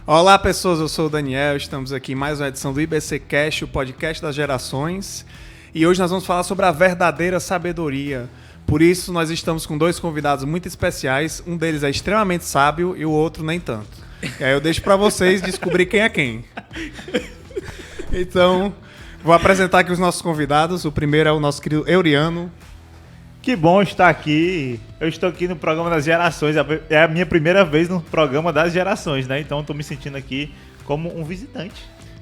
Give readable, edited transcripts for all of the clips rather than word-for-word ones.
Olá pessoas, eu sou o Daniel, estamos aqui em mais uma edição do IBC Cast, o podcast das gerações. E hoje nós vamos falar sobre a verdadeira sabedoria. Por isso nós estamos com dois convidados muito especiais, um deles é extremamente sábio e o outro nem tanto. E aí eu deixo para vocês descobrir quem é quem. Então, vou apresentar aqui os nossos convidados. O primeiro é o nosso querido Euriano. Que bom estar aqui. Eu estou aqui no programa das gerações. É a minha primeira vez no programa das gerações, né? Então estou me sentindo aqui como um visitante.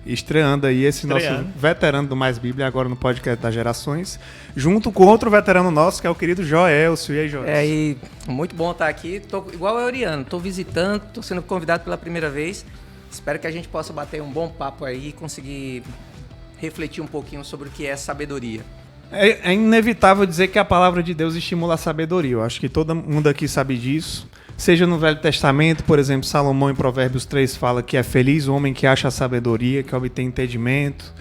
Estreando aí esse nosso veterano do Mais Bíblia, agora no podcast das gerações, junto com outro veterano nosso, que é o querido Joelcio. E aí, Joelcio? E muito bom estar aqui. Tô igual ao Euriano, tô visitando, tô sendo convidado pela primeira vez. Espero que a gente possa bater um bom papo aí e conseguir refletir um pouquinho sobre o que é sabedoria. É inevitável dizer que a palavra de Deus estimula a sabedoria. Eu acho que todo mundo aqui sabe disso. Seja no Velho Testamento, por exemplo, Salomão em Provérbios 3 fala que é feliz o homem que acha a sabedoria, que obtém entendimento.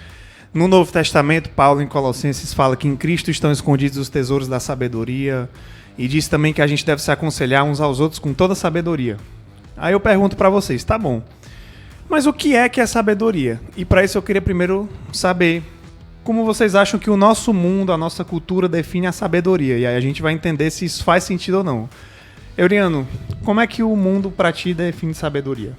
No Novo Testamento, Paulo em Colossenses fala que em Cristo estão escondidos os tesouros da sabedoria. E diz também que a gente deve se aconselhar uns aos outros com toda sabedoria. Aí eu pergunto para vocês, tá bom, mas o que é sabedoria? E para isso eu queria primeiro saber como vocês acham que o nosso mundo, a nossa cultura define a sabedoria. E aí a gente vai entender se isso faz sentido ou não. Euriano, como é que o mundo para ti define sabedoria?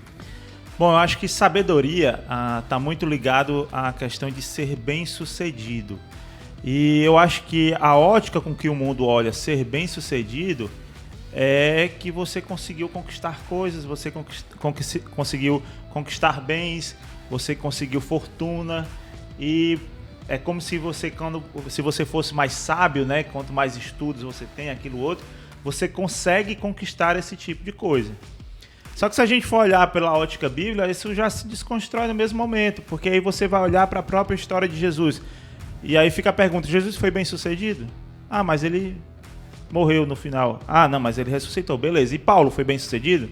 Bom, eu acho que sabedoria está muito ligado à questão de ser bem-sucedido. E eu acho que a ótica com que o mundo olha ser bem-sucedido é que você conseguiu conquistar coisas, você conseguiu conquistar bens, você conseguiu fortuna. E é como se você fosse mais sábio, né? Quanto mais estudos você tem, aquilo outro, você consegue conquistar esse tipo de coisa. Só que se a gente for olhar pela ótica bíblica, isso já se desconstrói no mesmo momento, porque aí você vai olhar para a própria história de Jesus. E aí fica a pergunta, Jesus foi bem sucedido? Ah, mas ele morreu no final. Ah, não, mas ele ressuscitou, beleza. E Paulo foi bem sucedido?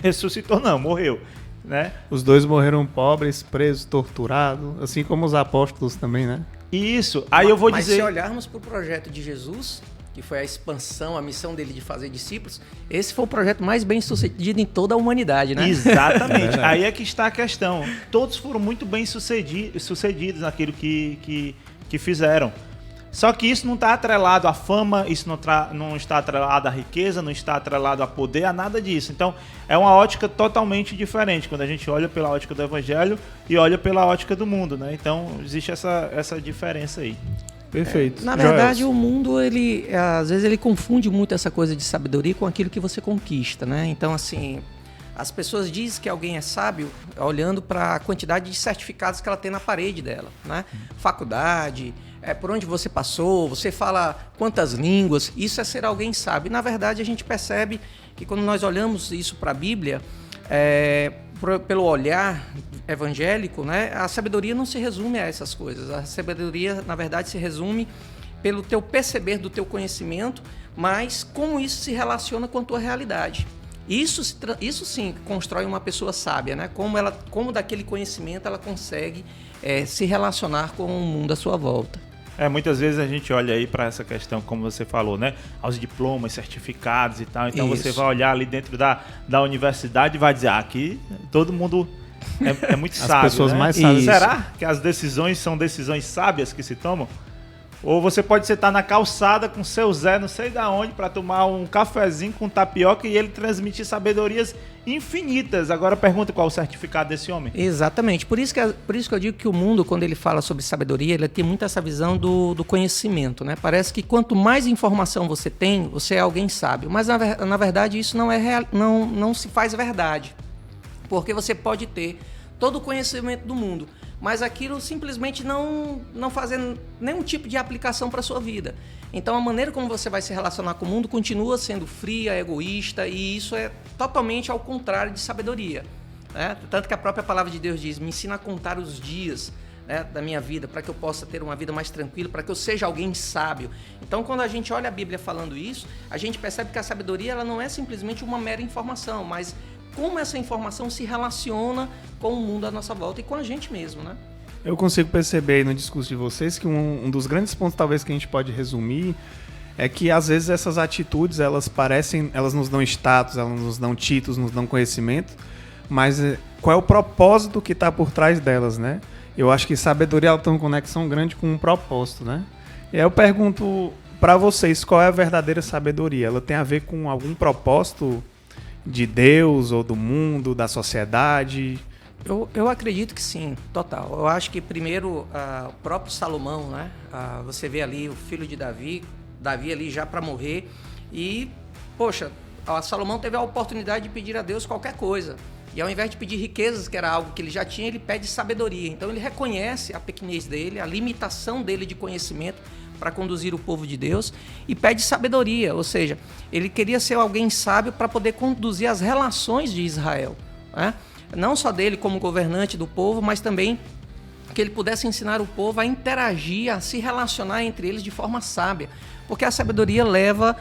Ressuscitou não, morreu. Né? Os dois morreram pobres, presos, torturados, assim como os apóstolos também, né? Isso, aí eu vou dizer... Mas se olharmos para o projeto de Jesus, que foi a expansão, a missão dele de fazer discípulos, esse foi o projeto mais bem sucedido em toda a humanidade, né? Exatamente, aí é que está a questão. Todos foram muito bem sucedidos naquilo que fizeram. Só que isso não está atrelado à fama, isso não está atrelado à riqueza, não está atrelado a poder, a nada disso. Então, é uma ótica totalmente diferente quando a gente olha pela ótica do Evangelho e olha pela ótica do mundo, né? Então, existe essa diferença aí. Perfeito. Na verdade, o mundo, às vezes, ele confunde muito essa coisa de sabedoria com aquilo que você conquista, né? Então, assim, as pessoas dizem que alguém é sábio olhando para a quantidade de certificados que ela tem na parede dela, né? Faculdade... por onde você passou, você fala quantas línguas, isso é ser alguém sábio. Na verdade, a gente percebe que quando nós olhamos isso para a Bíblia, pelo olhar evangélico, né, a sabedoria não se resume a essas coisas. A sabedoria, na verdade, se resume pelo teu perceber do teu conhecimento, mas como isso se relaciona com a tua realidade. Isso sim constrói uma pessoa sábia, né? Como daquele conhecimento ela consegue se relacionar com o mundo à sua volta. Muitas vezes a gente olha aí para essa questão, como você falou, né? Aos diplomas, certificados e tal. Então Isso. Você vai olhar ali dentro da universidade e vai dizer, aqui todo mundo é muito sábio. As pessoas, né? Mais sábias. Será que as decisões são decisões sábias que se tomam? Ou você pode estar na calçada com seu Zé, não sei da onde, para tomar um cafezinho com tapioca e ele transmitir sabedorias infinitas. Agora pergunta qual é o certificado desse homem. Exatamente. Por isso que eu digo que o mundo, quando ele fala sobre sabedoria, ele tem muito essa visão do conhecimento, né? Parece que quanto mais informação você tem, você é alguém sábio. Mas, na verdade, isso não é real, não se faz verdade. Porque você pode ter todo o conhecimento do mundo, mas aquilo simplesmente não fazer nenhum tipo de aplicação para a sua vida. Então a maneira como você vai se relacionar com o mundo continua sendo fria, egoísta, e isso é totalmente ao contrário de sabedoria, né? Tanto que a própria palavra de Deus diz, me ensina a contar os dias, né, da minha vida, para que eu possa ter uma vida mais tranquila, para que eu seja alguém sábio. Então quando a gente olha a Bíblia falando isso, a gente percebe que a sabedoria ela não é simplesmente uma mera informação, mas como essa informação se relaciona com o mundo à nossa volta e com a gente mesmo, né? Eu consigo perceber aí no discurso de vocês que um dos grandes pontos, talvez, que a gente pode resumir é que às vezes essas atitudes, elas nos dão status, elas nos dão títulos, nos dão conhecimento, mas qual é o propósito que está por trás delas, né? Eu acho que sabedoria ela tem uma conexão grande com um propósito, né? E aí eu pergunto para vocês, qual é a verdadeira sabedoria? Ela tem a ver com algum propósito de Deus ou do mundo, da sociedade? Eu acredito que sim, total. Eu acho que primeiro o próprio Salomão, né? Você vê ali o filho de Davi ali já para morrer e, poxa, Salomão teve a oportunidade de pedir a Deus qualquer coisa. E ao invés de pedir riquezas, que era algo que ele já tinha, ele pede sabedoria. Então ele reconhece a pequenez dele, a limitação dele de conhecimento para conduzir o povo de Deus e pede sabedoria, ou seja, ele queria ser alguém sábio para poder conduzir as relações de Israel, né? Não só dele como governante do povo, mas também que ele pudesse ensinar o povo a interagir, a se relacionar entre eles de forma sábia, porque a sabedoria leva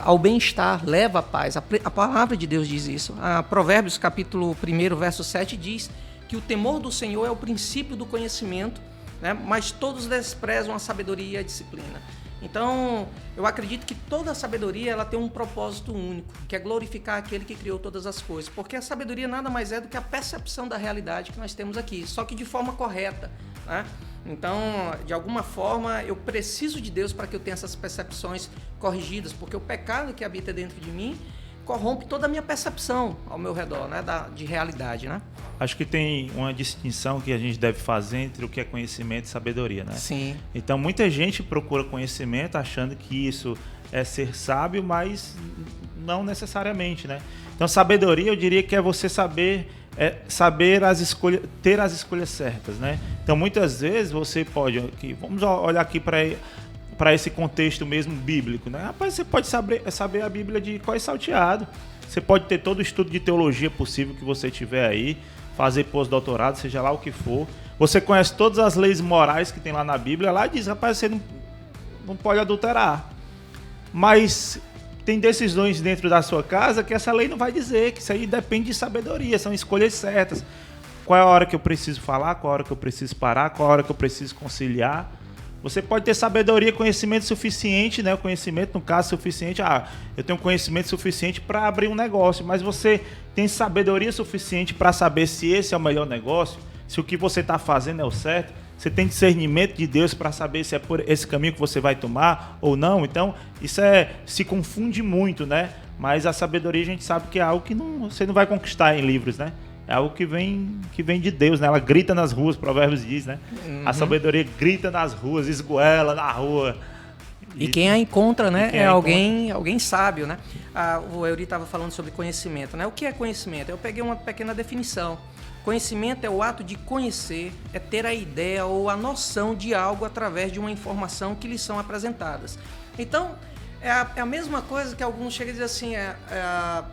ao bem-estar, leva à paz. A palavra de Deus diz isso. Provérbios capítulo 1, verso 7 diz que o temor do Senhor é o princípio do conhecimento, né? Mas todos desprezam a sabedoria e a disciplina. Então, eu acredito que toda a sabedoria ela tem um propósito único, que é glorificar aquele que criou todas as coisas, porque a sabedoria nada mais é do que a percepção da realidade que nós temos aqui, só que de forma correta, né? Então, de alguma forma, eu preciso de Deus para que eu tenha essas percepções corrigidas, porque o pecado que habita dentro de mim corrompe toda a minha percepção ao meu redor, né, de realidade, né? Acho que tem uma distinção que a gente deve fazer entre o que é conhecimento e sabedoria, né? Sim. Então, muita gente procura conhecimento achando que isso é ser sábio, mas não necessariamente, né? Então, sabedoria, eu diria que é você saber as escolhas, ter as escolhas certas, né? Então, muitas vezes você pode... Vamos olhar aqui para esse contexto mesmo bíblico, né? Rapaz, você pode saber a Bíblia de cós salteado. Você pode ter todo o estudo de teologia possível que você tiver aí, fazer pós-doutorado, seja lá o que for. Você conhece todas as leis morais que tem lá na Bíblia. Lá diz, rapaz, você não pode adulterar. Mas tem decisões dentro da sua casa que essa lei não vai dizer, que isso aí depende de sabedoria, são escolhas certas. Qual é a hora que eu preciso falar, qual é a hora que eu preciso parar, qual é a hora que eu preciso conciliar. Você pode ter sabedoria, conhecimento suficiente, né? O conhecimento, no caso, suficiente. Eu tenho conhecimento suficiente para abrir um negócio, mas você tem sabedoria suficiente para saber se esse é o melhor negócio, se o que você está fazendo é o certo. Você tem discernimento de Deus para saber se é por esse caminho que você vai tomar ou não. Então, isso se confunde muito, né? Mas a sabedoria a gente sabe que é algo que você não vai conquistar em livros, né? É algo que vem de Deus, né? Ela grita nas ruas, Provérbios diz, né? Uhum. A sabedoria grita nas ruas, esgoela na rua. E quem a encontra, né? É alguém sábio, né? O Eury estava falando sobre conhecimento, né? O que é conhecimento? Eu peguei uma pequena definição. Conhecimento é o ato de conhecer, é ter a ideia ou a noção de algo através de uma informação que lhes são apresentadas. Então, é a mesma coisa que alguns chegam e dizem assim,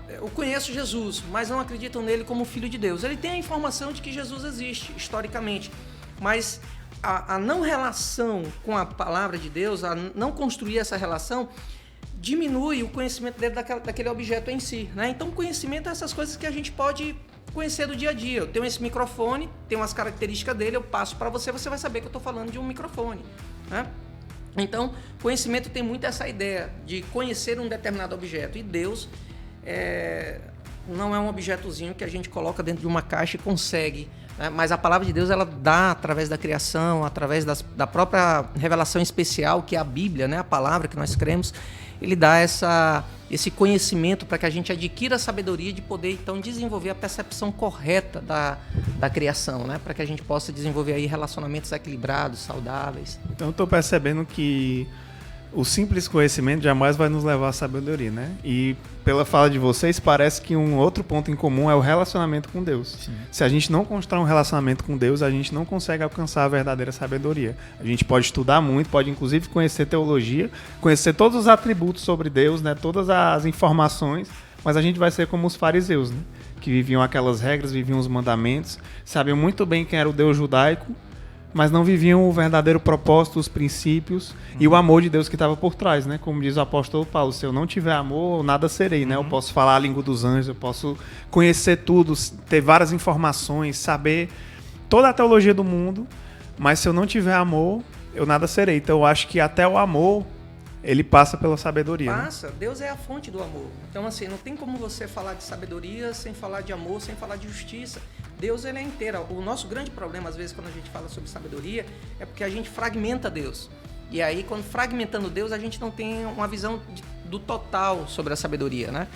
eu conheço Jesus, mas não acreditam nele como filho de Deus. Ele tem a informação de que Jesus existe, historicamente, mas a não relação com a palavra de Deus, a não construir essa relação, diminui o conhecimento dele daquele objeto em si, né? Então, conhecimento é essas coisas que a gente pode conhecer do dia a dia. Eu tenho esse microfone, tem umas características dele, eu passo para você, você vai saber que eu estou falando de um microfone, né? Então, conhecimento tem muito essa ideia de conhecer um determinado objeto. E Deus não é um objetozinho que a gente coloca dentro de uma caixa e consegue, né? Mas a palavra de Deus, ela dá através da criação, através da própria revelação especial, que é a Bíblia, né? A palavra que nós cremos. Ele dá esse conhecimento para que a gente adquira a sabedoria de poder, então, desenvolver a percepção correta da criação, né? Para que a gente possa desenvolver aí relacionamentos equilibrados, saudáveis. Então, eu estou percebendo que o simples conhecimento jamais vai nos levar à sabedoria, né? E pela fala de vocês, parece que um outro ponto em comum é o relacionamento com Deus. Sim. Se a gente não constrói um relacionamento com Deus, a gente não consegue alcançar a verdadeira sabedoria. A gente pode estudar muito, pode inclusive conhecer teologia, conhecer todos os atributos sobre Deus, né? Todas as informações, mas a gente vai ser como os fariseus, né? Que viviam aquelas regras, viviam os mandamentos, sabiam muito bem quem era o Deus judaico, mas não viviam o verdadeiro propósito, os princípios e o amor de Deus que estava por trás, né? Como diz o apóstolo Paulo, se eu não tiver amor, nada serei, né? Eu posso falar a língua dos anjos, eu posso conhecer tudo, ter várias informações, saber toda a teologia do mundo, mas se eu não tiver amor, eu nada serei. Então eu acho que até o amor, ele passa pela sabedoria. Passa. Deus é a fonte do amor. Então, assim, não tem como você falar de sabedoria sem falar de amor, sem falar de justiça. Deus, ele é inteiro. O nosso grande problema, às vezes, quando a gente fala sobre sabedoria, é porque a gente fragmenta Deus. E aí, quando fragmentando Deus, a gente não tem uma visão do total sobre a sabedoria, né?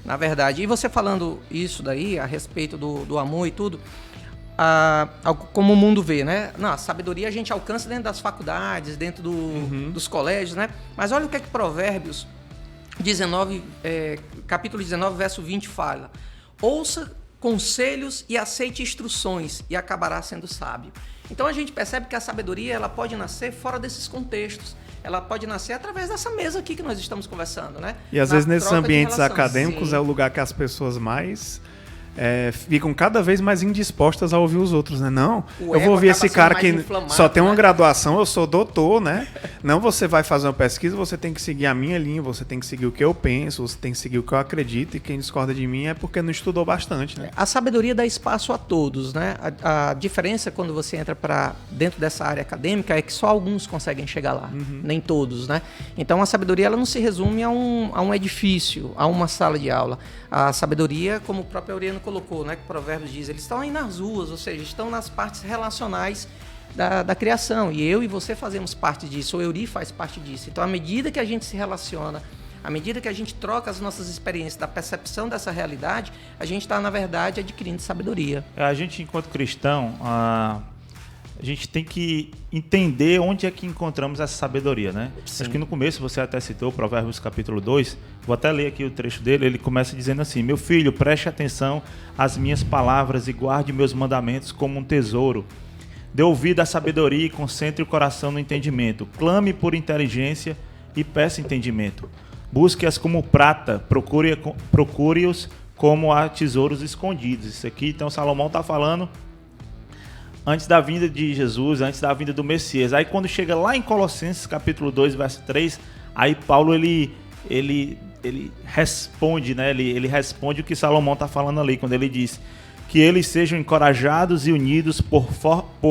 Na verdade. E você falando isso daí, a respeito do amor e tudo, como o mundo vê, né? Não, a sabedoria a gente alcança dentro das faculdades, dentro dos colégios, né? Mas olha o que é que Provérbios 19, capítulo 19, verso 20 fala. Ouça conselhos e aceite instruções e acabará sendo sábio. Então a gente percebe que a sabedoria ela pode nascer fora desses contextos. Ela pode nascer através dessa mesa aqui que nós estamos conversando, né? E às vezes nesses ambientes acadêmicos é o lugar que as pessoas mais ficam cada vez mais indispostas a ouvir os outros, né? Não, eu vou ouvir esse cara que só tem uma graduação, eu sou doutor, né? Não, você vai fazer uma pesquisa, você tem que seguir a minha linha, você tem que seguir o que eu penso, você tem que seguir o que eu acredito, e quem discorda de mim é porque não estudou bastante, né? A sabedoria dá espaço a todos, né? A diferença quando você entra para dentro dessa área acadêmica é que só alguns conseguem chegar lá, nem todos, né? Então a sabedoria ela não se resume a um edifício, a uma sala de aula. A sabedoria, como o próprio Aureliano colocou, né, que o Provérbios diz, eles estão aí nas ruas, ou seja, estão nas partes relacionais da criação. E eu e você fazemos parte disso, o Euri faz parte disso. Então, à medida que a gente se relaciona, à medida que a gente troca as nossas experiências da percepção dessa realidade, a gente está, na verdade, adquirindo sabedoria. A gente, enquanto cristão, a gente tem que entender onde é que encontramos essa sabedoria, né? Sim. Acho que no começo você até citou Provérbios capítulo 2, vou até ler aqui o trecho dele, ele começa dizendo assim: meu filho, preste atenção às minhas palavras e guarde meus mandamentos como um tesouro. Dê ouvido à sabedoria e concentre o coração no entendimento. Clame por inteligência e peça entendimento. Busque-as como prata, procure-os como a tesouros escondidos. Isso aqui, então, Salomão está falando antes da vinda de Jesus, antes da vinda do Messias. Aí quando chega lá em Colossenses capítulo 2, verso 3, aí Paulo ele responde, né? Ele responde o que Salomão está falando ali, quando ele diz que eles sejam encorajados e unidos por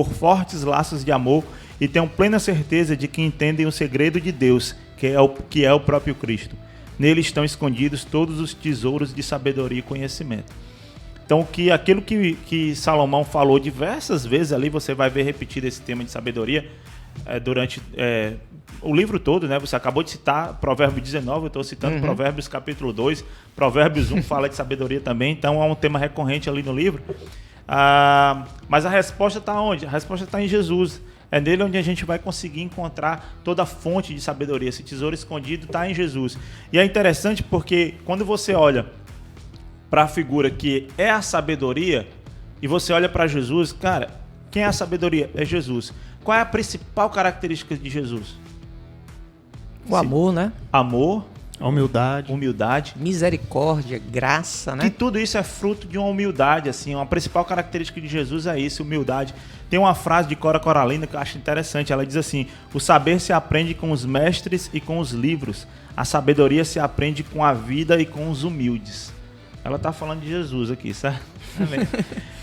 fortes laços de amor e tenham plena certeza de que entendem o segredo de Deus, que é o próprio Cristo. Nele estão escondidos todos os tesouros de sabedoria e conhecimento. Então, aquilo que Salomão falou diversas vezes ali, você vai ver repetido esse tema de sabedoria durante o livro todo, né? Você acabou de citar Provérbios 19, eu estou citando Provérbios capítulo 2, Provérbios 1 fala de sabedoria também, então é um tema recorrente ali no livro. Mas a resposta está onde? A resposta está em Jesus. É nele onde a gente vai conseguir encontrar toda a fonte de sabedoria. Esse tesouro escondido está em Jesus. E é interessante porque quando você olha para a figura que é a sabedoria e você olha para Jesus, cara, quem é a sabedoria? É Jesus. Qual é a principal característica de Jesus? O amor, né? Amor, a humildade, misericórdia, graça, né? E tudo isso é fruto de uma humildade, assim, uma principal característica de Jesus é isso, humildade. Tem uma frase de Cora Coralina que eu acho interessante, ela diz assim: o saber se aprende com os mestres e com os livros, a sabedoria se aprende com a vida e com os humildes. Ela está falando de Jesus aqui, certo?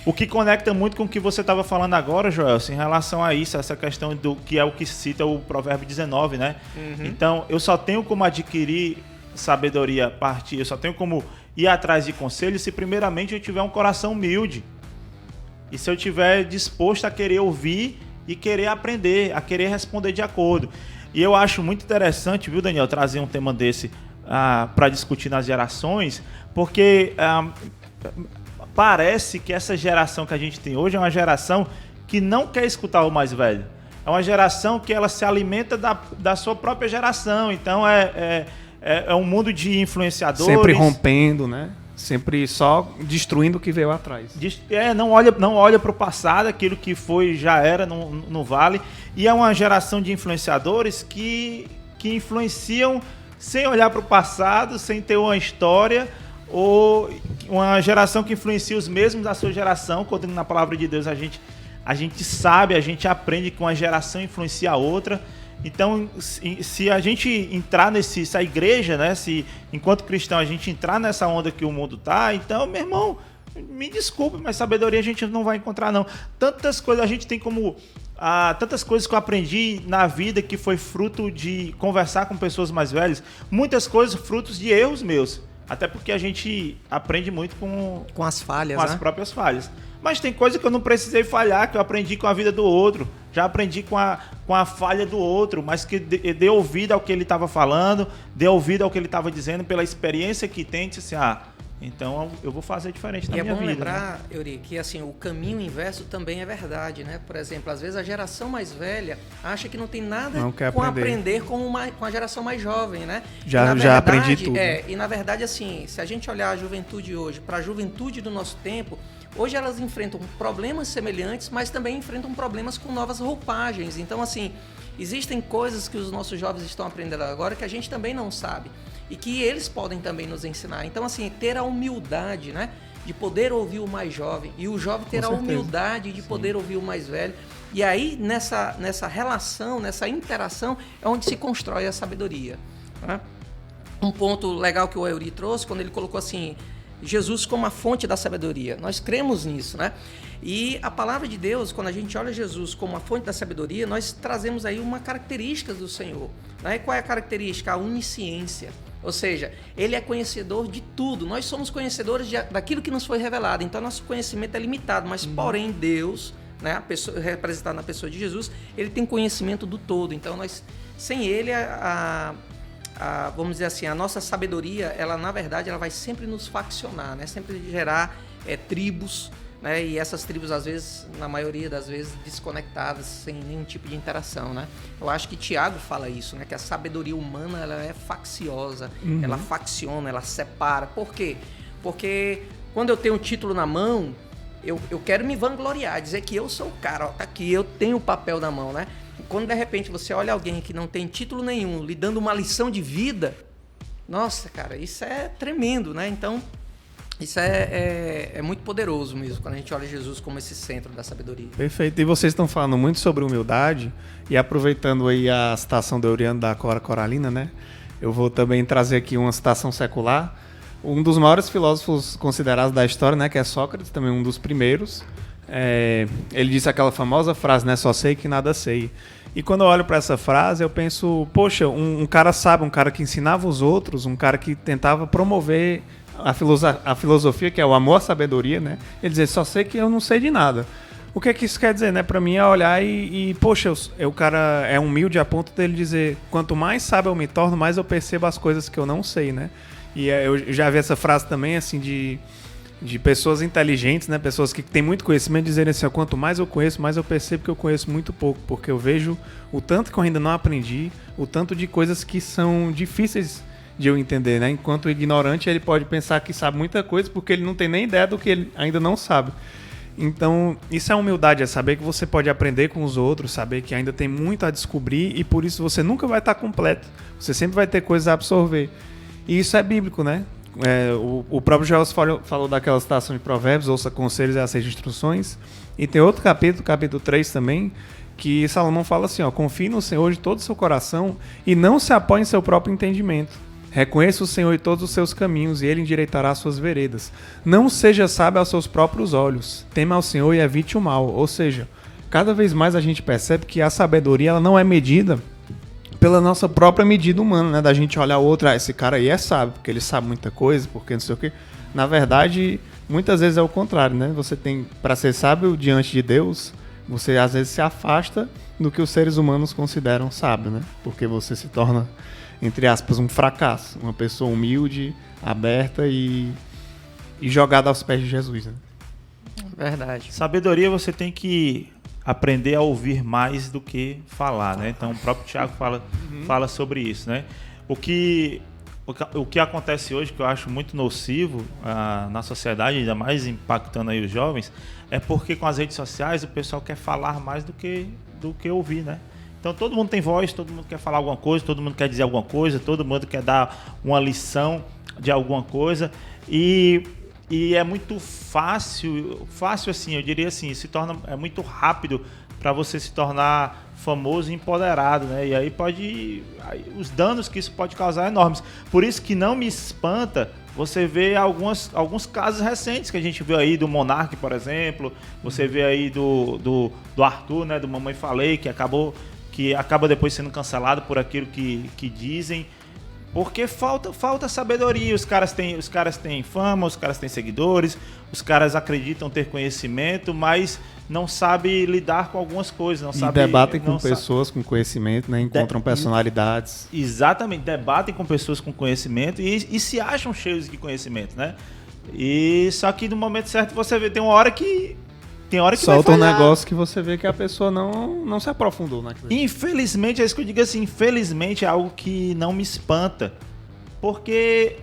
O que conecta muito com o que você estava falando agora, Joel, em relação a isso, essa questão do que é o que cita o Provérbio 19, né? Então, eu só tenho como adquirir sabedoria a partir, eu só tenho como ir atrás de conselhos se primeiramente eu tiver um coração humilde. E se eu estiver disposto a querer ouvir e querer aprender, a querer responder de acordo. E eu acho muito interessante, viu, Daniel, trazer um tema desse para discutir nas gerações, porque parece que essa geração que a gente tem hoje é uma geração que não quer escutar o mais velho. É uma geração que ela se alimenta da sua própria geração. Então é um mundo de influenciadores. Sempre rompendo, né? Sempre só destruindo o que veio atrás. Não olha para o passado, aquilo que foi já era, não vale. E é uma geração de influenciadores que influenciam sem olhar para o passado, sem ter uma história, ou uma geração que influencia os mesmos da sua geração, quando na palavra de Deus a gente sabe, a gente aprende que uma geração influencia a outra. Então, se a gente entrar se a igreja, né, se enquanto cristão a gente entrar nessa onda que o mundo tá, então, meu irmão, Me desculpe, mas sabedoria a gente não vai encontrar, não. Tantas coisas a gente tem como... tantas coisas que eu aprendi na vida que foi fruto de conversar com pessoas mais velhas. Muitas coisas frutos de erros meus. Até porque a gente aprende muito com as falhas, com as próprias falhas. Mas tem coisa que eu não precisei falhar, que eu aprendi com a vida do outro. Já aprendi com a falha do outro, mas que dê ouvido ao que ele estava falando, dê ouvido ao que ele estava dizendo, pela experiência que tem, disse assim, então eu vou fazer diferente na minha vida. E é bom lembrar, né, Euri, que assim, o caminho inverso também é verdade, né? Por exemplo, às vezes a geração mais velha acha que não tem nada com aprender com a geração mais jovem, né? Já aprendi tudo. E na verdade, assim, se a gente olhar a juventude hoje, para a juventude do nosso tempo, hoje elas enfrentam problemas semelhantes, mas também enfrentam problemas com novas roupagens. Então, assim, existem coisas que os nossos jovens estão aprendendo agora que a gente também não sabe. E que eles podem também nos ensinar. Então, assim, ter a humildade, né? De poder ouvir o mais jovem. E o jovem ter a humildade de poder ouvir o mais velho. E aí, nessa relação, nessa interação, é onde se constrói a sabedoria. Né? Um ponto legal que o Euri trouxe, quando ele colocou assim, Jesus como a fonte da sabedoria. Nós cremos nisso, né? E a palavra de Deus, quando a gente olha Jesus como a fonte da sabedoria, nós trazemos aí uma característica do Senhor. Né? E qual é a característica? A onisciência. Ou seja, ele é conhecedor de tudo. Nós somos conhecedores daquilo que nos foi revelado. Então, nosso conhecimento é limitado. Mas, porém, Deus, né, a pessoa, representado na pessoa de Jesus, ele tem conhecimento do todo. Então, sem ele, vamos dizer assim, a nossa sabedoria, ela, na verdade, ela vai sempre nos faccionar, né? Sempre gerar tribos, né? E essas tribos, às vezes, na maioria das vezes, desconectadas, sem nenhum tipo de interação, né? Eu acho que Tiago fala isso, né? Que a sabedoria humana, ela é facciosa, ela facciona, ela separa. Por quê? Porque quando eu tenho um título na mão, eu quero me vangloriar, dizer que eu sou o cara, ó, tá aqui, eu tenho o papel na mão, né? Quando, de repente, você olha alguém que não tem título nenhum, lhe dando uma lição de vida, nossa, cara, isso é tremendo, né? Então, isso é muito poderoso mesmo, quando a gente olha Jesus como esse centro da sabedoria. Perfeito. E vocês estão falando muito sobre humildade, e aproveitando aí a citação do Euriano da Cora Coralina, né? Eu vou também trazer aqui uma citação secular. Um dos maiores filósofos considerados da história, né? Que é Sócrates, também um dos primeiros. Ele disse aquela famosa frase, né? Só sei que nada sei. E quando eu olho para essa frase, eu penso, poxa, um cara sábio, um cara que ensinava os outros, um cara que tentava promover a filosofia, que é o amor à sabedoria, né? Ele dizia, só sei que eu não sei de nada. O que é que isso quer dizer, né? Para mim é olhar e poxa, o cara é humilde a ponto dele dizer, quanto mais sábio eu me torno, mais eu percebo as coisas que eu não sei, né? E eu já vi essa frase também, assim, de pessoas inteligentes, né? Pessoas que têm muito conhecimento, dizerem assim, quanto mais eu conheço, mais eu percebo que eu conheço muito pouco, porque eu vejo o tanto que eu ainda não aprendi, o tanto de coisas que são difíceis de eu entender, né? Enquanto o ignorante, ele pode pensar que sabe muita coisa, porque ele não tem nem ideia do que ele ainda não sabe. Então, isso é humildade, é saber que você pode aprender com os outros, saber que ainda tem muito a descobrir, e por isso você nunca vai estar completo. Você sempre vai ter coisas a absorver. E isso é bíblico, né? O próprio Jesus falou daquela citação de Provérbios, ouça conselhos e aceite instruções. E tem outro capítulo 3 também, que Salomão fala assim, confie no Senhor de todo o seu coração e não se apoie em seu próprio entendimento. Reconheça o Senhor em todos os seus caminhos e Ele endireitará as suas veredas. Não seja sábio aos seus próprios olhos. Tema ao Senhor e evite o mal. Ou seja, cada vez mais a gente percebe que a sabedoria ela não é medida pela nossa própria medida humana, né? Da gente olhar o outro, esse cara aí é sábio, porque ele sabe muita coisa, porque não sei o quê. Na verdade, muitas vezes é o contrário, né? Você tem, para ser sábio diante de Deus, você às vezes se afasta do que os seres humanos consideram sábio, né? Porque você se torna, entre aspas, um fracasso. Uma pessoa humilde, aberta e jogada aos pés de Jesus, né? Verdade. Sabedoria você tem que aprender a ouvir mais do que falar, né? Então o próprio Tiago fala sobre isso, né? O que acontece hoje, que eu acho muito nocivo na sociedade, ainda mais impactando aí os jovens, é porque com as redes sociais o pessoal quer falar mais do que ouvir, né? Então todo mundo tem voz, todo mundo quer falar alguma coisa, todo mundo quer dizer alguma coisa, todo mundo quer dar uma lição de alguma coisa e é muito fácil assim, eu diria assim, é muito rápido para você se tornar famoso e empoderado, né? E aí os danos que isso pode causar enormes. Por isso que não me espanta Você vê alguns casos recentes que a gente viu aí do Monark, por exemplo. Você vê aí do Arthur, né, do Mamãe Falei, que acaba depois sendo cancelado por aquilo que dizem. Porque falta sabedoria. Os caras têm fama, os caras têm seguidores, os caras acreditam ter conhecimento, mas não sabem lidar com algumas coisas. Debatem com pessoas com conhecimento, né? Encontram personalidades. Exatamente, debatem com pessoas com conhecimento e se acham cheios de conhecimento, né? E só que no momento certo você vê, tem hora que solta um negócio que você vê que a pessoa não se aprofundou naquilo. Infelizmente, é isso que eu digo assim, infelizmente é algo que não me espanta, porque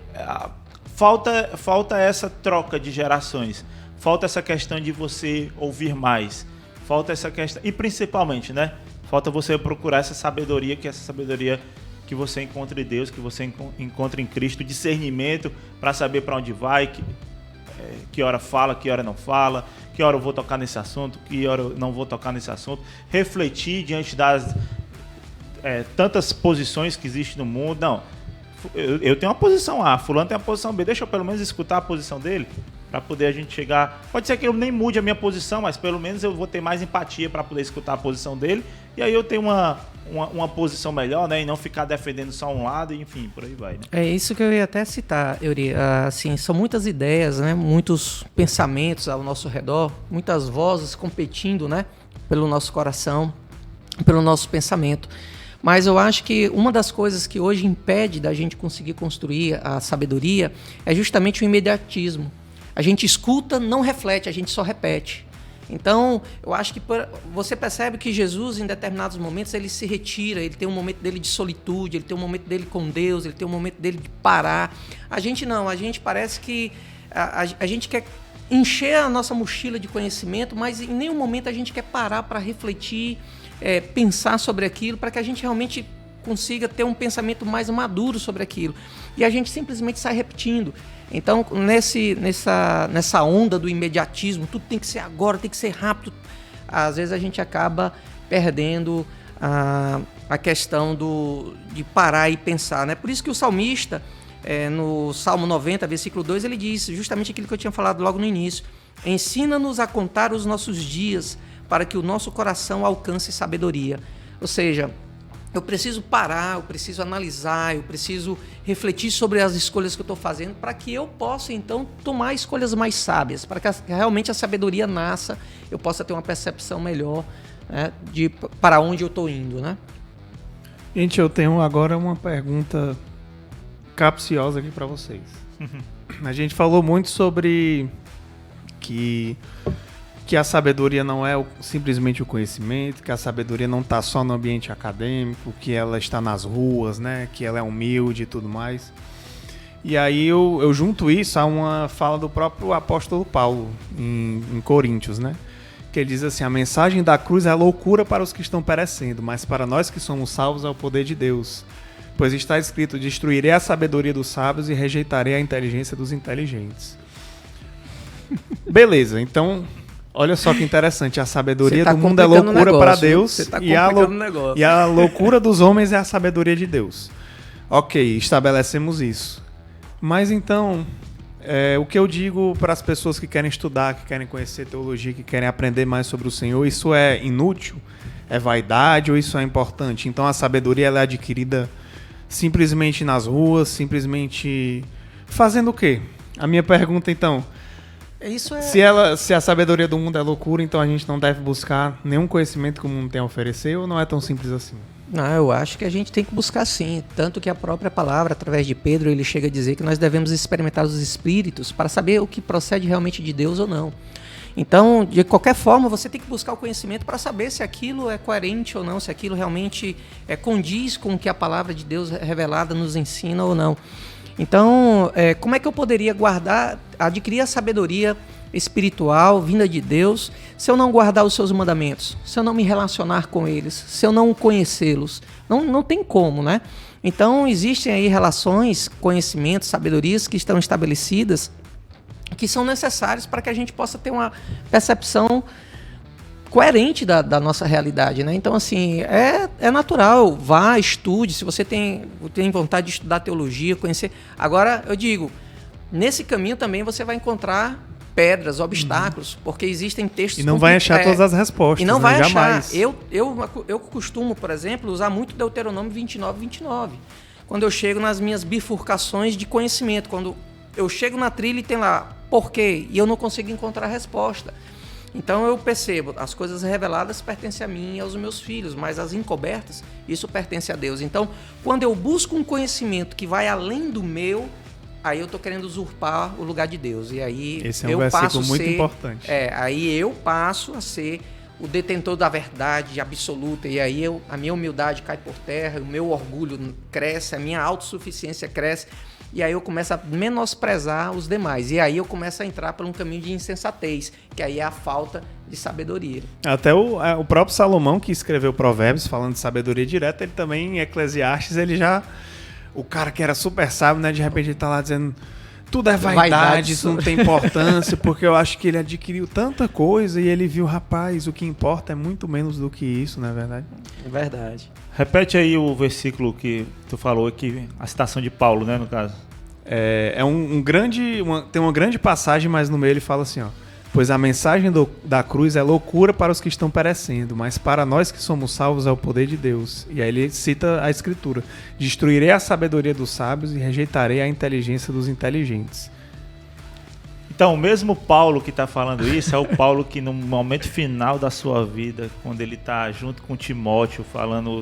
falta essa troca de gerações, falta essa questão de você ouvir mais, falta essa questão, e principalmente, né, falta você procurar essa sabedoria, que você encontra em Deus, que você encontra em Cristo, discernimento para saber para onde vai, que hora fala, que hora não fala, que hora eu vou tocar nesse assunto, que hora eu não vou tocar nesse assunto, refletir diante das tantas posições que existem no mundo. Não, eu tenho uma posição A, fulano tem uma posição B, deixa eu pelo menos escutar a posição dele, para poder a gente chegar. Pode ser que eu nem mude a minha posição, mas pelo menos eu vou ter mais empatia para poder escutar a posição dele, e aí eu tenho uma posição melhor, né, e não ficar defendendo só um lado, enfim, por aí vai, né? É isso que eu ia até citar, Eury. Assim, são muitas ideias, né, muitos pensamentos ao nosso redor, muitas vozes competindo, né, pelo nosso coração, pelo nosso pensamento. Mas eu acho que uma das coisas que hoje impede da gente conseguir construir a sabedoria é justamente o imediatismo. A gente escuta, não reflete, a gente só repete. Então, eu acho que você percebe que Jesus, em determinados momentos, ele se retira, ele tem um momento dele de solitude, ele tem um momento dele com Deus, ele tem um momento dele de parar. A gente não, a gente parece que a gente quer encher a nossa mochila de conhecimento, mas em nenhum momento a gente quer parar para refletir, pensar sobre aquilo, para que a gente realmente consiga ter um pensamento mais maduro sobre aquilo. E a gente simplesmente sai repetindo. Então, nessa onda do imediatismo, tudo tem que ser agora, tem que ser rápido, às vezes a gente acaba perdendo a questão de parar e pensar, né? Por isso que o salmista, no Salmo 90, versículo 2, ele diz justamente aquilo que eu tinha falado logo no início: ensina-nos a contar os nossos dias, para que o nosso coração alcance sabedoria. Ou seja, eu preciso parar, eu preciso analisar, eu preciso refletir sobre as escolhas que eu estou fazendo, para que eu possa, então, tomar escolhas mais sábias, para que realmente a sabedoria nasça, eu possa ter uma percepção melhor, né, de para onde eu estou indo, né? Gente, eu tenho agora uma pergunta capciosa aqui para vocês. A gente falou muito sobre que a sabedoria não é simplesmente o conhecimento, que a sabedoria não está só no ambiente acadêmico, que ela está nas ruas, né? Que ela é humilde e tudo mais. E aí eu junto isso a uma fala do próprio apóstolo Paulo em Coríntios, né? Que ele diz assim: a mensagem da cruz é loucura para os que estão perecendo, mas para nós que somos salvos é o poder de Deus. Pois está escrito: destruirei a sabedoria dos sábios e rejeitarei a inteligência dos inteligentes. Beleza, então... Olha só que interessante, a sabedoria do mundo é loucura para Deus e a loucura dos homens é a sabedoria de Deus. Ok, estabelecemos isso. Mas então, o que eu digo para as pessoas que querem estudar, que querem conhecer teologia, que querem aprender mais sobre o Senhor, isso é inútil? É vaidade ou isso é importante? Então a sabedoria ela é adquirida simplesmente nas ruas, simplesmente fazendo o quê? A minha pergunta então... Se a sabedoria do mundo é loucura, então a gente não deve buscar nenhum conhecimento que o mundo tem a oferecer, ou não é tão simples assim? Não, eu acho que a gente tem que buscar sim. Tanto que a própria palavra, através de Pedro, ele chega a dizer que nós devemos experimentar os espíritos para saber o que procede realmente de Deus ou não. Então, de qualquer forma, você tem que buscar o conhecimento para saber se aquilo é coerente ou não, se aquilo realmente condiz com o que a palavra de Deus revelada nos ensina ou não. Então, como é que eu poderia adquirir a sabedoria espiritual, vinda de Deus, se eu não guardar os seus mandamentos, se eu não me relacionar com eles, se eu não conhecê-los? Não tem como, né? Então, existem aí relações, conhecimentos, sabedorias que estão estabelecidas, que são necessárias para que a gente possa ter uma percepção coerente da nossa realidade, né? Então, assim, é natural, vá, estude, se você tem vontade de estudar teologia, conhecer. Agora, eu digo, Nesse caminho também você vai encontrar pedras, obstáculos, porque existem textos... E não vai achar todas as respostas. E não vai achar. Jamais. Eu costumo, por exemplo, usar muito Deuteronômio 29. Quando eu chego nas minhas bifurcações de conhecimento, quando eu chego na trilha e tem lá, por quê? E eu não consigo encontrar a resposta. Então eu percebo, as coisas reveladas pertencem a mim e aos meus filhos, mas as encobertas, isso pertence a Deus. Então, quando eu busco um conhecimento que vai além do meu, aí eu estou querendo usurpar o lugar de Deus. E aí esse é um versículo muito importante. Aí eu passo a ser o detentor da verdade absoluta. E aí a minha humildade cai por terra, o meu orgulho cresce, a minha autossuficiência cresce. E aí eu começo a menosprezar os demais. E aí eu começo a entrar por um caminho de insensatez, que aí é a falta de sabedoria. Até o próprio Salomão, que escreveu Provérbios, falando de sabedoria direta, ele também, em Eclesiastes, ele já... O cara que era super sábio, né? De repente ele tá lá dizendo... Tudo é vaidade, isso não tem importância, porque eu acho que ele adquiriu tanta coisa e ele viu, rapaz, o que importa é muito menos do que isso, não é verdade? É verdade. Repete aí o versículo que tu falou aqui, a citação de Paulo, né, no caso. Tem uma grande passagem, mas no meio ele fala assim, ó. Pois a mensagem da cruz é loucura para os que estão perecendo, mas para nós que somos salvos é o poder de Deus. E aí ele cita a escritura. Destruirei a sabedoria dos sábios e rejeitarei a inteligência dos inteligentes. Então, o mesmo Paulo que está falando isso é o Paulo que no momento final da sua vida, quando ele está junto com Timóteo,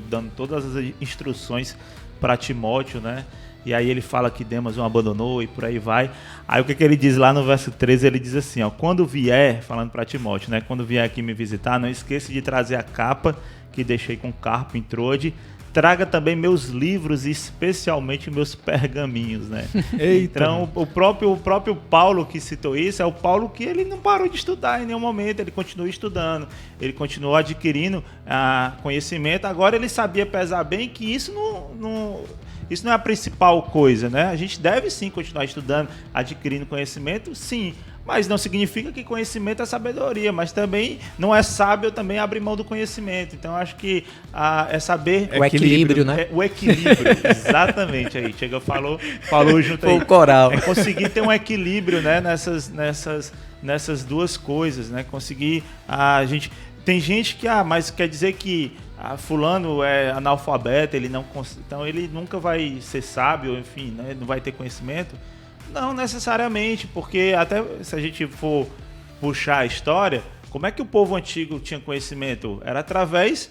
dando todas as instruções para Timóteo, né? E aí ele fala que Demas o abandonou e por aí vai. Aí o que ele diz lá no verso 13, ele diz assim, ó, quando vier, falando para Timóteo, né, quando vier aqui me visitar, não esqueça de trazer a capa que deixei com Carpo em Troade, traga também meus livros e especialmente meus pergaminhos, né? Eita. Então o próprio Paulo que citou isso é o Paulo que ele não parou de estudar em nenhum momento, ele continuou estudando, ele continuou adquirindo conhecimento. Agora ele sabia pesar bem que isso não é a principal coisa, né? A gente deve sim continuar estudando, adquirindo conhecimento, sim. Mas não significa que conhecimento é sabedoria, mas também não é sábio também abrir mão do conhecimento. Então acho que é saber... O equilíbrio, né? O equilíbrio, exatamente aí. Chega, falou junto aí. O coral. É conseguir ter um equilíbrio, né, nessas duas coisas, né? Conseguir... Tem gente que, mas quer dizer que fulano é analfabeto, então ele nunca vai ser sábio, enfim, né, não vai ter conhecimento. Não necessariamente, porque até se a gente for puxar a história, como é que o povo antigo tinha conhecimento? Era através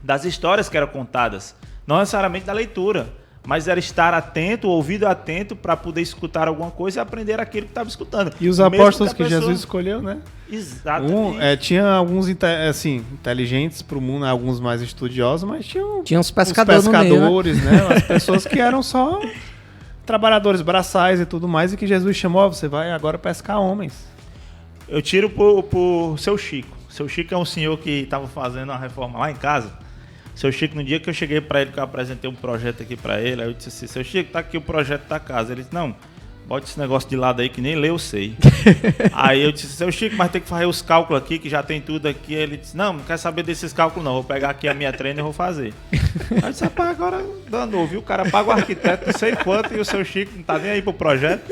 das histórias que eram contadas, não necessariamente da leitura, mas era estar atento, ouvido atento para poder escutar alguma coisa e aprender aquilo que estava escutando. E os apóstolos que Jesus escolheu, né? Exatamente. Tinha alguns inteligentes para o mundo, alguns mais estudiosos, mas tinha uns pescadores no meio, né? As pessoas que eram só trabalhadores braçais e tudo mais, e que Jesus chamou, você vai agora pescar homens. Eu tiro por seu Chico. Seu Chico é um senhor que estava fazendo uma reforma lá em casa. Seu Chico, no dia que eu cheguei para ele, que eu apresentei um projeto aqui para ele, aí eu disse assim, seu Chico, tá aqui o projeto da casa. Ele disse, não, bote esse negócio de lado aí que nem ler eu sei. Aí eu disse, seu Chico, mas tem que fazer os cálculos aqui, que já tem tudo aqui. Ele disse, não quer saber desses cálculos não, vou pegar aqui a minha treina e vou fazer. Aí eu disse, rapaz, agora danou, viu? O cara paga o arquiteto não sei quanto e o seu Chico não tá nem aí pro projeto.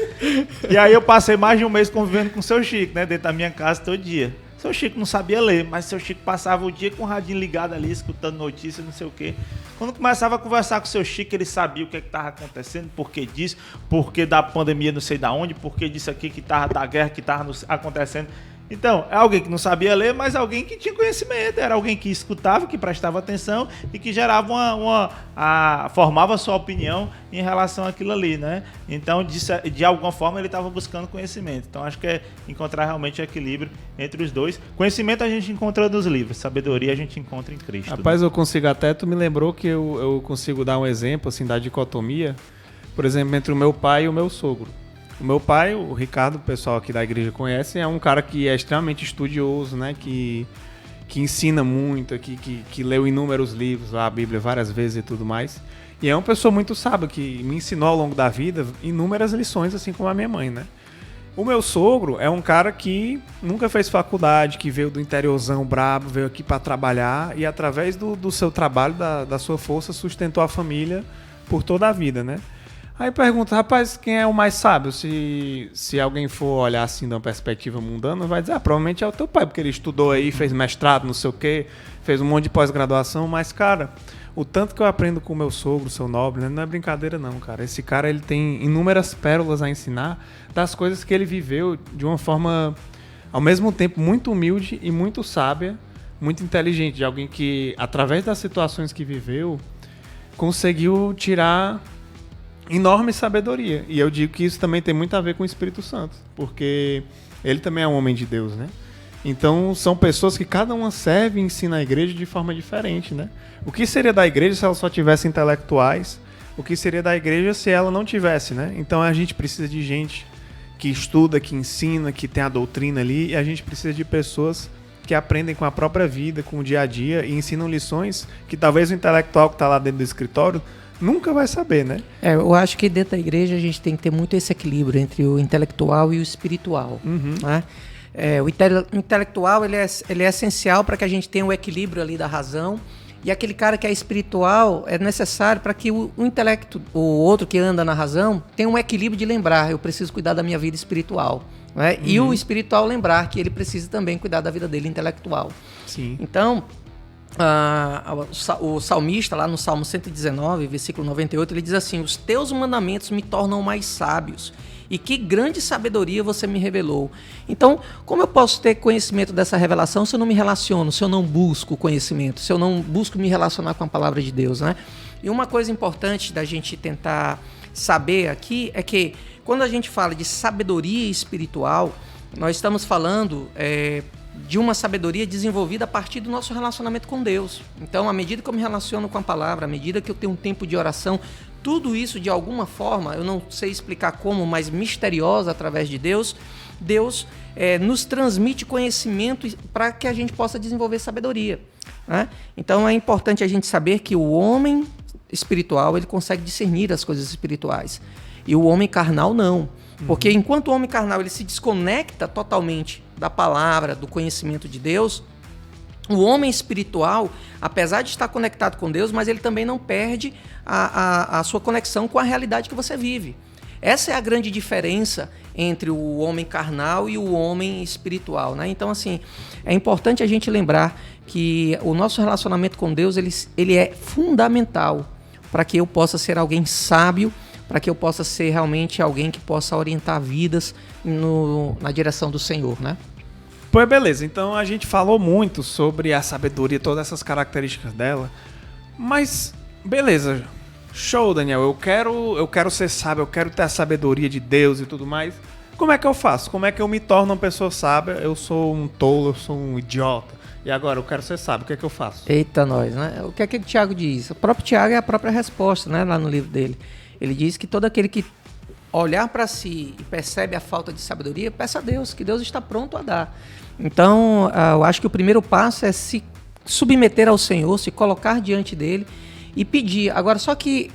E aí eu passei mais de um mês convivendo com o seu Chico, né, dentro da minha casa todo dia. Seu Chico não sabia ler, mas seu Chico passava o dia com o radinho ligado ali, escutando notícias, não sei o quê. Quando começava a conversar com o seu Chico, ele sabia o que estava acontecendo, por que disso, por que da pandemia não sei da onde, por que disso aqui que estava da guerra que estava acontecendo. Então, é alguém que não sabia ler, mas alguém que tinha conhecimento, era alguém que escutava, que prestava atenção e que gerava formava sua opinião em relação àquilo ali, né? Então, de alguma forma, ele estava buscando conhecimento. Então, acho que é encontrar realmente o equilíbrio entre os dois. Conhecimento a gente encontra nos livros, sabedoria a gente encontra em Cristo. Rapaz, né? Eu consigo até, tu me lembrou que eu consigo dar um exemplo, assim, da dicotomia, por exemplo, entre o meu pai e o meu sogro. O meu pai, o Ricardo, o pessoal aqui da igreja conhece, é um cara que é extremamente estudioso, né? Que ensina muito, que leu inúmeros livros, a Bíblia várias vezes e tudo mais. E é uma pessoa muito sábia, que me ensinou ao longo da vida inúmeras lições, assim como a minha mãe, né? O meu sogro é um cara que nunca fez faculdade, que veio do interiorzão brabo, veio aqui para trabalhar e através do seu trabalho, da sua força, sustentou a família por toda a vida, né? Aí pergunta, rapaz, quem é o mais sábio? Se alguém for olhar assim de uma perspectiva mundana, vai dizer, provavelmente é o teu pai, porque ele estudou aí, fez mestrado, não sei o quê, fez um monte de pós-graduação, mas, cara, o tanto que eu aprendo com o meu sogro, seu nobre, né, não é brincadeira não, cara. Esse cara, ele tem inúmeras pérolas a ensinar das coisas que ele viveu de uma forma, ao mesmo tempo, muito humilde e muito sábia, muito inteligente, de alguém que, através das situações que viveu, conseguiu tirar enorme sabedoria. E eu digo que isso também tem muito a ver com o Espírito Santo, porque ele também é um homem de Deus, né? Então, são pessoas que cada uma serve e ensina a igreja de forma diferente, né? O que seria da igreja se ela só tivesse intelectuais? O que seria da igreja se ela não tivesse, né? Então, a gente precisa de gente que estuda, que ensina, que tem a doutrina ali, e a gente precisa de pessoas que aprendem com a própria vida, com o dia a dia, e ensinam lições que talvez o intelectual que está lá dentro do escritório nunca vai saber, né? Eu acho que dentro da igreja a gente tem que ter muito esse equilíbrio entre o intelectual e o espiritual. Né? O intelectual ele é essencial para que a gente tenha o equilíbrio ali da razão, e aquele cara que é espiritual é necessário para que o intelecto, o outro que anda na razão, tenha um equilíbrio de lembrar, eu preciso cuidar da minha vida espiritual. Né? E o espiritual lembrar que ele precisa também cuidar da vida dele intelectual. Sim. Então, o salmista, lá no Salmo 119, versículo 98, ele diz assim: os teus mandamentos me tornam mais sábios, e que grande sabedoria você me revelou. Então, como eu posso ter conhecimento dessa revelação se eu não me relaciono, se eu não busco conhecimento, se eu não busco me relacionar com a palavra de Deus, né? E uma coisa importante da gente tentar saber aqui é que quando a gente fala de sabedoria espiritual, nós estamos falando de uma sabedoria desenvolvida a partir do nosso relacionamento com Deus. Então, à medida que eu me relaciono com a palavra, à medida que eu tenho um tempo de oração, tudo isso, de alguma forma, eu não sei explicar como, mas misteriosa, através de Deus, nos transmite conhecimento para que a gente possa desenvolver sabedoria. Né? Então, é importante a gente saber que o homem espiritual, ele consegue discernir as coisas espirituais, e o homem carnal não. Porque enquanto o homem carnal ele se desconecta totalmente da palavra, do conhecimento de Deus, o homem espiritual, apesar de estar conectado com Deus, mas ele também não perde a sua conexão com a realidade que você vive. Essa é a grande diferença entre o homem carnal e o homem espiritual, né? Então, assim, é importante a gente lembrar que o nosso relacionamento com Deus ele é fundamental para que eu possa ser alguém sábio, para que eu possa ser realmente alguém que possa orientar vidas na direção do Senhor, né? Pois beleza, então a gente falou muito sobre a sabedoria, todas essas características dela, mas beleza, show, Daniel, eu quero ser sábio, eu quero ter a sabedoria de Deus e tudo mais. Como é que eu faço? Como é que eu me torno uma pessoa sábia? Eu sou um tolo, eu sou um idiota, e agora eu quero ser sábio, o que é que eu faço? Eita nós, né? O que é que o Tiago diz? O próprio Tiago é a própria resposta, né, lá no livro dele. Ele diz que todo aquele que olhar para si e percebe a falta de sabedoria, peça a Deus, que Deus está pronto a dar. Então, eu acho que o primeiro passo é se submeter ao Senhor, se colocar diante dele e pedir. Agora, só que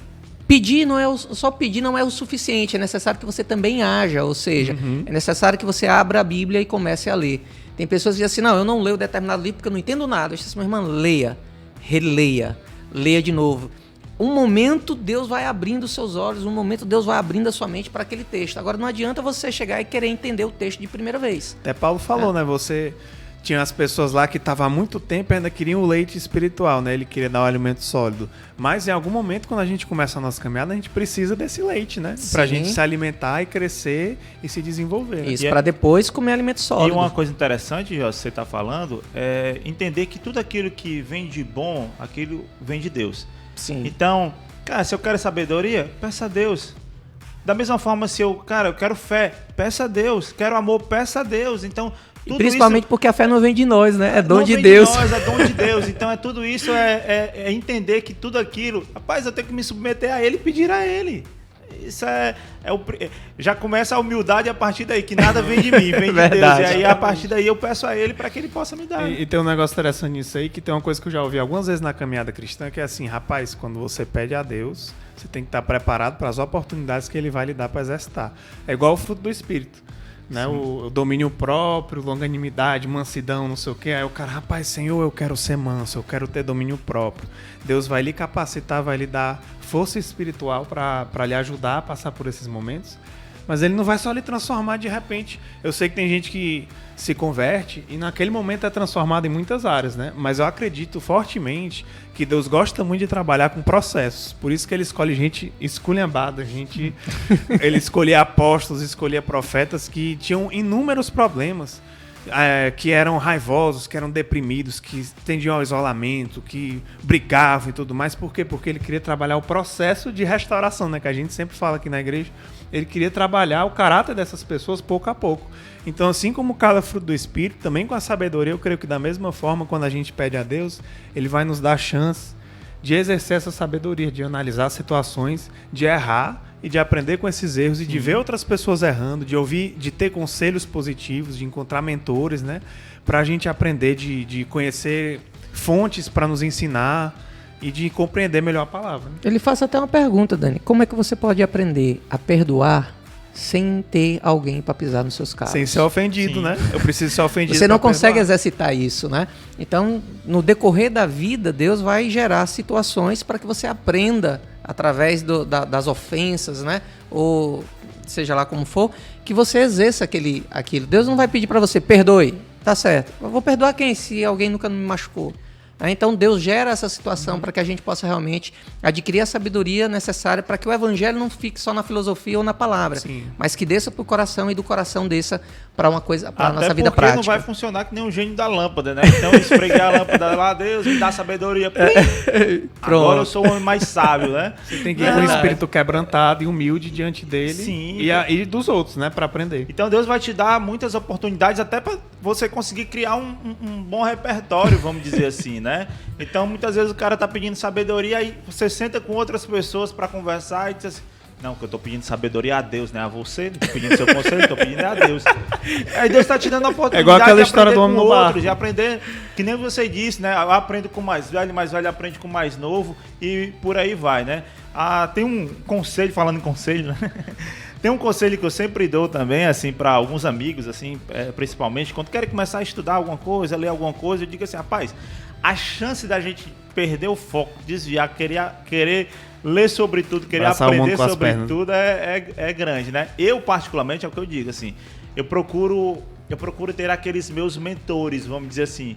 pedir não é o suficiente, é necessário que você também haja, ou seja, é necessário que você abra a Bíblia e comece a ler. Tem pessoas que dizem assim, não, eu não leio determinado livro porque eu não entendo nada. Eu disse assim, meu irmão, leia, releia, leia de novo. Um momento Deus vai abrindo os seus olhos, um momento Deus vai abrindo a sua mente para aquele texto. Agora não adianta você chegar e querer entender o texto de primeira vez. Até Paulo falou, né? Você tinha as pessoas lá que estavam há muito tempo e ainda queriam o leite espiritual, né? Ele queria dar um alimento sólido. Mas em algum momento, quando a gente começa a nossa caminhada, a gente precisa desse leite, né? Sim. Pra gente se alimentar e crescer e se desenvolver. Né? Isso, para depois comer alimento sólido. E uma coisa interessante, Jó, você está falando, é entender que tudo aquilo que vem de bom, aquilo vem de Deus. Sim. Então, cara, se eu quero sabedoria, peça a Deus. Da mesma forma, se eu quero fé, peça a Deus. Quero amor, peça a Deus. Então, tudo principalmente isso, porque a fé não vem de nós, né? É dom não de vem Deus. De nós, é dom de Deus. Então, tudo isso é entender que tudo aquilo, rapaz, eu tenho que me submeter a Ele e pedir a Ele. Isso já começa a humildade a partir daí, que nada vem de mim, vem de Verdade. Deus. E aí, a partir daí, eu peço a Ele para que Ele possa me dar. E tem um negócio interessante nisso aí, que tem uma coisa que eu já ouvi algumas vezes na caminhada cristã, que é assim, rapaz, quando você pede a Deus, você tem que estar preparado para as oportunidades que Ele vai lhe dar para exercitar. É igual o fruto do Espírito. né? O domínio próprio, longanimidade, mansidão, não sei o quê. Aí o cara, rapaz, Senhor, eu quero ser manso, eu quero ter domínio próprio. Deus vai lhe capacitar, vai lhe dar força espiritual para lhe ajudar a passar por esses momentos. Mas ele não vai só lhe transformar de repente. Eu sei que tem gente que se converte e naquele momento é transformado em muitas áreas, né? Mas eu acredito fortemente que Deus gosta muito de trabalhar com processos. Por isso que ele escolhe gente esculhambada, ele escolhia apóstolos, escolhia profetas que tinham inúmeros problemas, que eram raivosos, que eram deprimidos, que tendiam ao isolamento, que brigavam e tudo mais. Por quê? Porque ele queria trabalhar o processo de restauração, né? Que a gente sempre fala aqui na igreja. Ele queria trabalhar o caráter dessas pessoas pouco a pouco. Então, assim como cada fruto do Espírito, também com a sabedoria, eu creio que da mesma forma, quando a gente pede a Deus, Ele vai nos dar a chance de exercer essa sabedoria, de analisar situações, de errar e de aprender com esses erros e de ver outras pessoas errando, de ouvir, de ter conselhos positivos, de encontrar mentores, né? Para a gente aprender, de conhecer fontes para nos ensinar e de compreender melhor a palavra. Né? Ele faz até uma pergunta, Dani. Como é que você pode aprender a perdoar sem ter alguém para pisar nos seus carros? Sem ser ofendido, né? Eu preciso ser ofendido. Você não consegue exercitar isso, né? Então, no decorrer da vida, Deus vai gerar situações para que você aprenda através das ofensas, né? Ou seja lá como for, que você exerça aquilo. Deus não vai pedir para você, perdoe, tá certo. Eu vou perdoar quem se alguém nunca me machucou? Então Deus gera essa situação para que a gente possa realmente adquirir a sabedoria necessária para que o evangelho não fique só na filosofia ou na palavra, mas que desça para o coração e do coração desça para uma coisa, para a nossa vida prática. Não vai funcionar que nem um gênio da lâmpada, né? Então eu esfreguei a lâmpada lá, Deus me dá sabedoria. Agora eu sou o homem mais sábio, né? Você tem que ir com o espírito quebrantado e humilde diante dele e dos outros, né? Para aprender. Então Deus vai te dar muitas oportunidades até para você conseguir criar um bom repertório, vamos dizer assim, né? Então muitas vezes o cara tá pedindo sabedoria e você senta com outras pessoas para conversar e diz assim, não, que eu tô pedindo sabedoria a Deus, né? A você, não tô pedindo seu conselho, tô pedindo a Deus. Aí Deus tá te dando a oportunidade igual aquela de história aprender do homem com no outro, barco. de aprender, que nem você disse, né? Eu aprendo com mais velho aprende com mais novo e por aí vai, né? Tem um conselho, falando em conselho, né? Tem um conselho que eu sempre dou também, assim, para alguns amigos, assim, principalmente, quando querem começar a estudar alguma coisa, ler alguma coisa, eu digo assim, rapaz, a chance da gente perder o foco, desviar, querer ler sobre tudo, querer aprender sobre tudo é grande, né? Eu, particularmente, é o que eu digo, assim, eu procuro ter aqueles meus mentores, vamos dizer assim,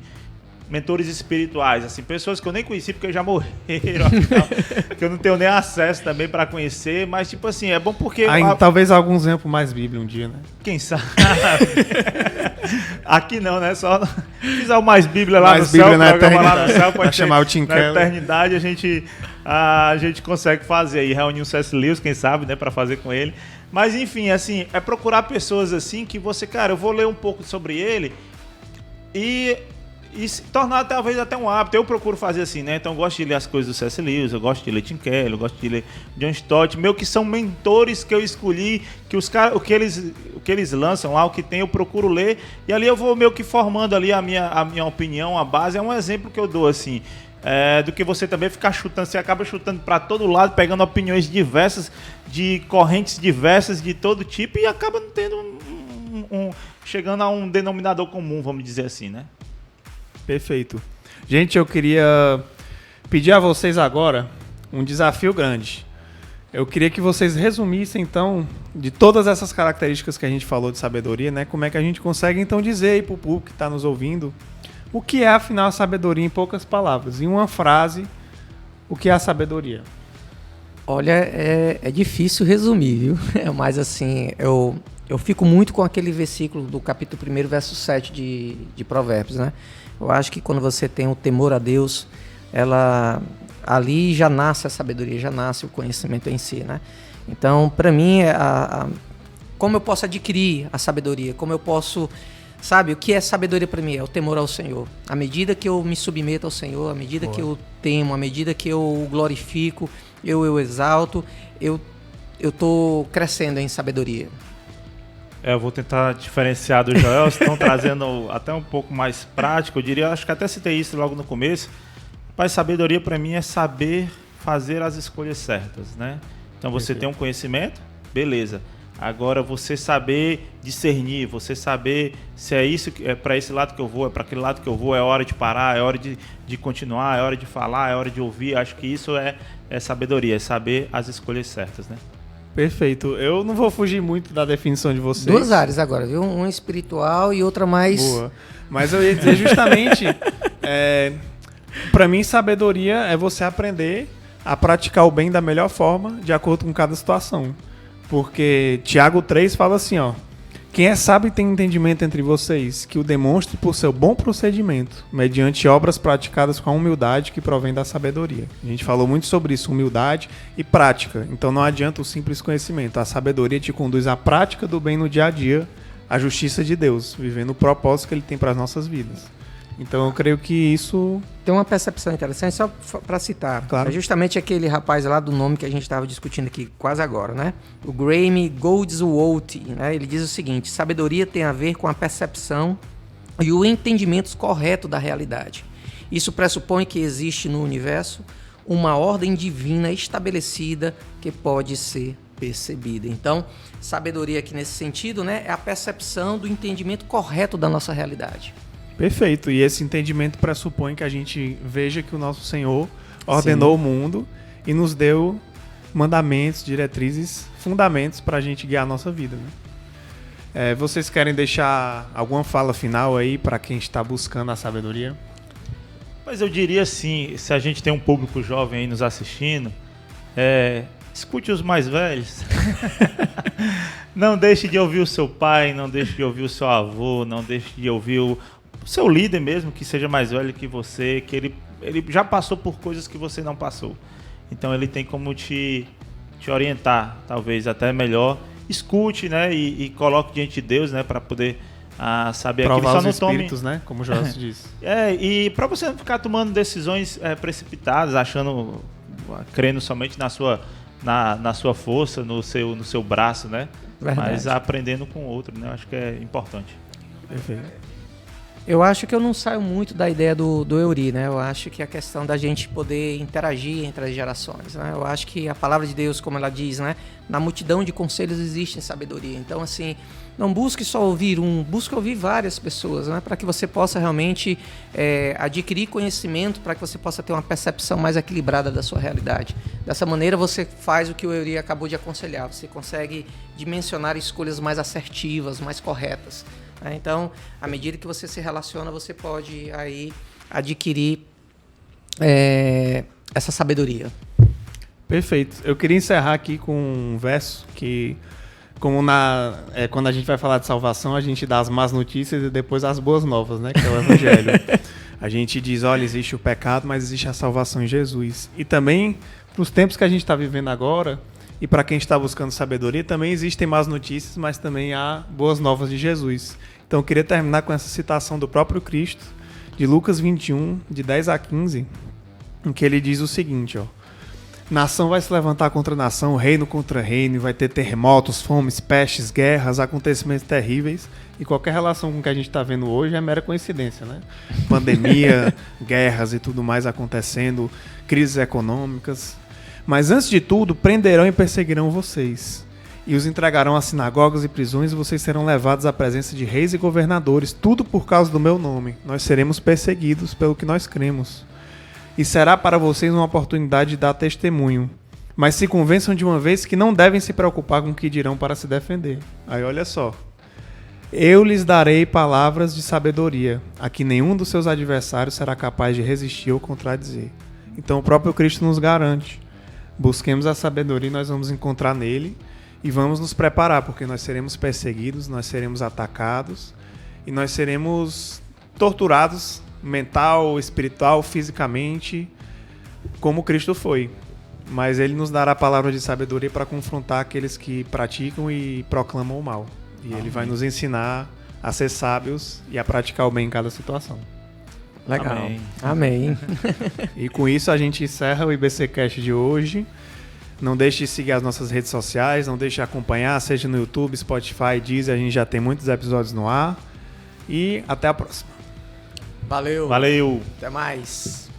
mentores espirituais, assim, pessoas que eu nem conheci porque já morreram, afinal, que eu não tenho nem acesso também para conhecer, mas tipo assim, é bom porque... Talvez algum exemplo mais Bíblia um dia, né? Quem sabe? Aqui não, né? Só fizer o mais Bíblia lá mais no céu, na eternidade. lá no céu, pode chamar o Tim Keller. Na eternidade a gente consegue fazer aí, reunir um C.S. Lewis, quem sabe, né, para fazer com ele. Mas enfim, assim, é procurar pessoas assim que você, cara, eu vou ler um pouco sobre ele e se tornar talvez até um hábito. Eu procuro fazer assim, né? Então eu gosto de ler as coisas do C.S. Lewis, eu gosto de ler Tim Keller, eu gosto de ler John Stott, meio que são mentores que eu escolhi, que os caras, o que eles lançam lá, o que tem, eu procuro ler, e ali eu vou meio que formando ali a minha opinião, a base. É um exemplo que eu dou, assim, do que você também ficar chutando, você acaba chutando para todo lado, pegando opiniões diversas, de correntes diversas, de todo tipo, e acaba não tendo chegando a um denominador comum, vamos dizer assim, né? Perfeito. Gente, eu queria pedir a vocês agora um desafio grande. Eu queria que vocês resumissem, então, de todas essas características que a gente falou de sabedoria, né? Como é que a gente consegue, então, dizer aí para o público que está nos ouvindo o que é, afinal, a sabedoria em poucas palavras. Em uma frase, o que é a sabedoria? Olha, é difícil resumir, viu? Mas, assim, eu fico muito com aquele versículo do capítulo 1, verso 7 de Provérbios, né? Eu acho que quando você tem o temor a Deus, ali já nasce a sabedoria, já nasce o conhecimento em si, né? Então, para mim, como eu posso adquirir a sabedoria? Como eu posso... Sabe, o que é sabedoria para mim? É o temor ao Senhor. À medida que eu me submeto ao Senhor, à medida que eu temo, à medida que eu o glorifico, eu exalto, eu estou crescendo em sabedoria. Eu vou tentar diferenciar do Joel, estão trazendo até um pouco mais prático, eu diria, acho que até citei isso logo no começo. Mas sabedoria para mim é saber fazer as escolhas certas, né? Então você tem um conhecimento, beleza. Agora, você saber discernir, você saber se é isso, é para esse lado que eu vou, é para aquele lado que eu vou, é hora de parar, é hora de continuar, é hora de falar, é hora de ouvir. Acho que isso é sabedoria, é saber as escolhas certas, né? Perfeito. Eu não vou fugir muito da definição de vocês. 2 áreas agora, viu? Uma espiritual e outra mais... Boa. Mas eu ia dizer justamente, para mim, sabedoria é você aprender a praticar o bem da melhor forma, de acordo com cada situação. Porque Tiago 3 fala assim, ó: quem é sábio e tem entendimento entre vocês, que o demonstre por seu bom procedimento, mediante obras praticadas com a humildade que provém da sabedoria. A gente falou muito sobre isso, humildade e prática. Então não adianta o simples conhecimento. A sabedoria te conduz à prática do bem no dia a dia, à justiça de Deus, vivendo o propósito que Ele tem para as nossas vidas. Então eu creio que isso... Tem uma percepção interessante, só para citar. Claro. É justamente aquele rapaz lá do nome que a gente estava discutindo aqui quase agora, né? O Graham Goldsworthy, né? Ele diz o seguinte: sabedoria tem a ver com a percepção e o entendimento correto da realidade. Isso pressupõe que existe no universo uma ordem divina estabelecida que pode ser percebida. Então, sabedoria aqui nesse sentido, né, é a percepção do entendimento correto da nossa realidade. Perfeito. E esse entendimento pressupõe que a gente veja que o nosso Senhor ordenou o mundo e nos deu mandamentos, diretrizes, fundamentos para a gente guiar a nossa vida, né? Vocês querem deixar alguma fala final aí para quem está buscando a sabedoria? Mas eu diria assim, se a gente tem um público jovem aí nos assistindo, escute os mais velhos. Não deixe de ouvir o seu pai, não deixe de ouvir o seu avô, não deixe de ouvir o seu líder mesmo, que seja mais velho que você, que ele já passou por coisas que você não passou. Então ele tem como te orientar, talvez até melhor. Escute, né, e coloque diante de Deus, né, para poder saber aquilo. Provar Só os não espíritos, né, como o Jorge disse. E para você não ficar tomando decisões precipitadas, crendo somente na sua força, no seu braço, né? Verdade. Mas aprendendo com o outro, né? Eu acho que é importante. Perfeito. Eu acho que eu não saio muito da ideia do Eury, né? Eu acho que a questão da gente poder interagir entre as gerações, né? Eu acho que a palavra de Deus, como ela diz, né? Na multidão de conselhos existe sabedoria. Então, assim, não busque só ouvir busque ouvir várias pessoas, né? Para que você possa realmente adquirir conhecimento, para que você possa ter uma percepção mais equilibrada da sua realidade. Dessa maneira, você faz o que o Eury acabou de aconselhar. Você consegue dimensionar escolhas mais assertivas, mais corretas. Então, à medida que você se relaciona, você pode aí adquirir essa sabedoria. Perfeito. Eu queria encerrar aqui com um verso que, quando a gente vai falar de salvação, a gente dá as más notícias e depois as boas novas, né? Que é o Evangelho. A gente diz, olha, existe o pecado, mas existe a salvação em Jesus. E também, para os tempos que a gente está vivendo agora, e para quem está buscando sabedoria, também existem más notícias, mas também há boas novas de Jesus. Então eu queria terminar com essa citação do próprio Cristo, de Lucas 21, de 10 a 15, em que ele diz o seguinte, ó: nação vai se levantar contra nação, reino contra reino, e vai ter terremotos, fomes, pestes, guerras, acontecimentos terríveis, e qualquer relação com o que a gente está vendo hoje é mera coincidência, né? Pandemia, guerras e tudo mais acontecendo, crises econômicas. Mas antes de tudo, prenderão e perseguirão vocês, e os entregarão a sinagogas e prisões, e vocês serão levados à presença de reis e governadores, tudo por causa do meu nome. Nós seremos perseguidos pelo que nós cremos. E será para vocês uma oportunidade de dar testemunho. Mas se convençam de uma vez que não devem se preocupar com o que dirão para se defender. Aí olha só. Eu lhes darei palavras de sabedoria, a que nenhum dos seus adversários será capaz de resistir ou contradizer. Então o próprio Cristo nos garante. Busquemos a sabedoria e nós vamos encontrar nele e vamos nos preparar, porque nós seremos perseguidos, nós seremos atacados e nós seremos torturados mental, espiritual, fisicamente, como Cristo foi. Mas ele nos dará a palavra de sabedoria para confrontar aqueles que praticam e proclamam o mal. E ele vai nos ensinar a ser sábios e a praticar o bem em cada situação. Legal. Amém. Amém. E com isso a gente encerra o IBCcast de hoje. Não deixe de seguir as nossas redes sociais, não deixe de acompanhar, seja no YouTube, Spotify, Deezer, a gente já tem muitos episódios no ar. E até a próxima. Valeu. Valeu! Até mais.